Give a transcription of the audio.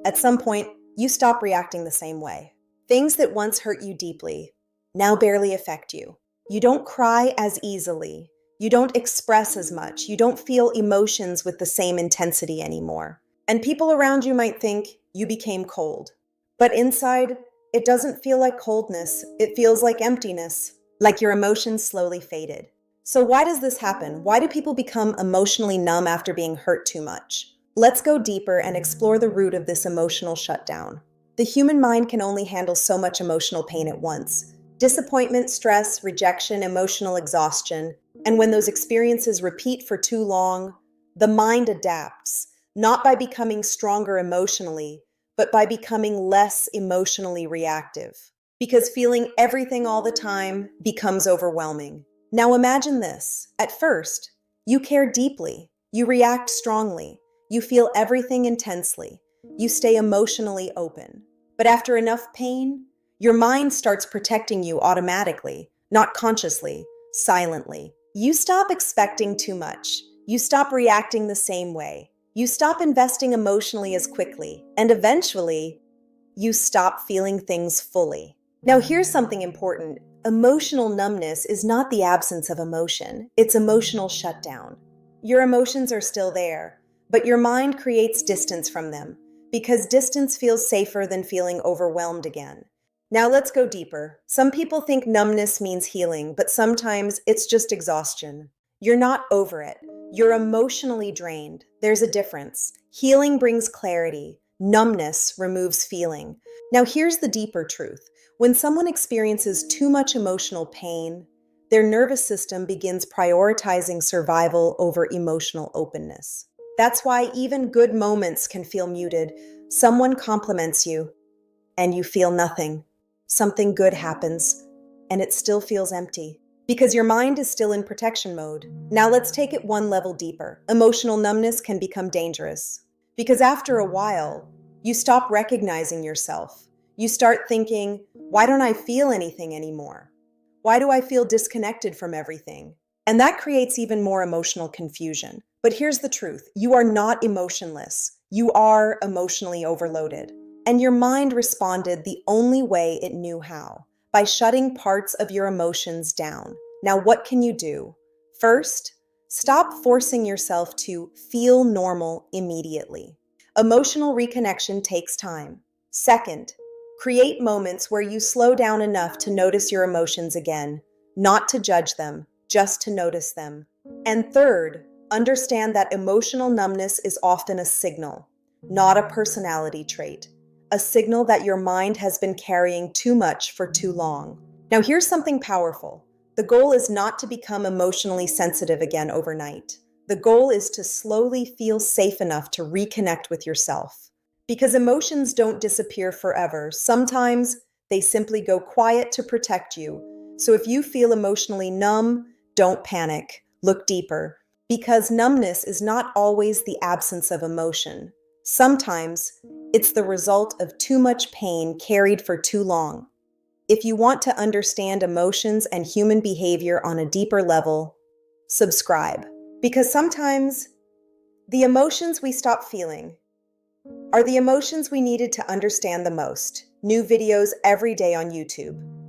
At some point, you stop reacting the same way. Things that once hurt you deeply now barely affect you. You don't cry as easily. You don't express as much. You don't feel emotions with the same intensity anymore. And people around you might think you became cold. But inside, it doesn't feel like coldness. It feels like emptiness, like your emotions slowly faded. So why does this happen? Why do people become emotionally numb after being hurt too much? Let's go deeper and explore the root of this emotional shutdown. The human mind can only handle so much emotional pain at once. Disappointment, stress, rejection, emotional exhaustion, and when those experiences repeat for too long, the mind adapts, not by becoming stronger emotionally, but by becoming less emotionally reactive. Because feeling everything all the time becomes overwhelming. Now imagine this. At first, you care deeply, you react strongly, you feel everything intensely, you stay emotionally open. But after enough pain, your mind starts protecting you automatically, not consciously, silently. You stop expecting too much. You stop reacting the same way. You stop investing emotionally as quickly. And eventually, you stop feeling things fully. Now, here's something important. Emotional numbness is not the absence of emotion, it's emotional shutdown. Your emotions are still there, but your mind creates distance from them because distance feels safer than feeling overwhelmed again. Now, let's go deeper. Some people think numbness means healing, but sometimes it's just exhaustion. You're not over it. You're emotionally drained. There's a difference. Healing brings clarity. Numbness removes feeling. Now, here's the deeper truth. When someone experiences too much emotional pain, their nervous system begins prioritizing survival over emotional openness. That's why even good moments can feel muted. Someone compliments you, and you feel nothing. Something good happens, and it still feels empty. Because your mind is still in protection mode. Now let's take it one level deeper. Emotional numbness can become dangerous. Because after a while, you stop recognizing yourself. You start thinking, why don't I feel anything anymore? Why do I feel disconnected from everything? And that creates even more emotional confusion. But here's the truth. You are not emotionless. You are emotionally overloaded. And your mind responded the only way it knew how, by shutting parts of your emotions down. Now, what can you do? First, stop forcing yourself to feel normal immediately. Emotional reconnection takes time. Second, create moments where you slow down enough to notice your emotions again, not to judge them, just to notice them. And third, understand that emotional numbness is often a signal, not a personality trait. A signal that your mind has been carrying too much for too long. Now, here's something powerful. The goal is not to become emotionally sensitive again overnight. The goal is to slowly feel safe enough to reconnect with yourself. Because emotions don't disappear forever. Sometimes they simply go quiet to protect you. So if you feel emotionally numb, don't panic. Look deeper. Because numbness is not always the absence of emotion. Sometimes it's the result of too much pain carried for too long. If you want to understand emotions and human behavior on a deeper level, subscribe. Because sometimes the emotions we stop feeling are the emotions we needed to understand the most. New videos every day on YouTube.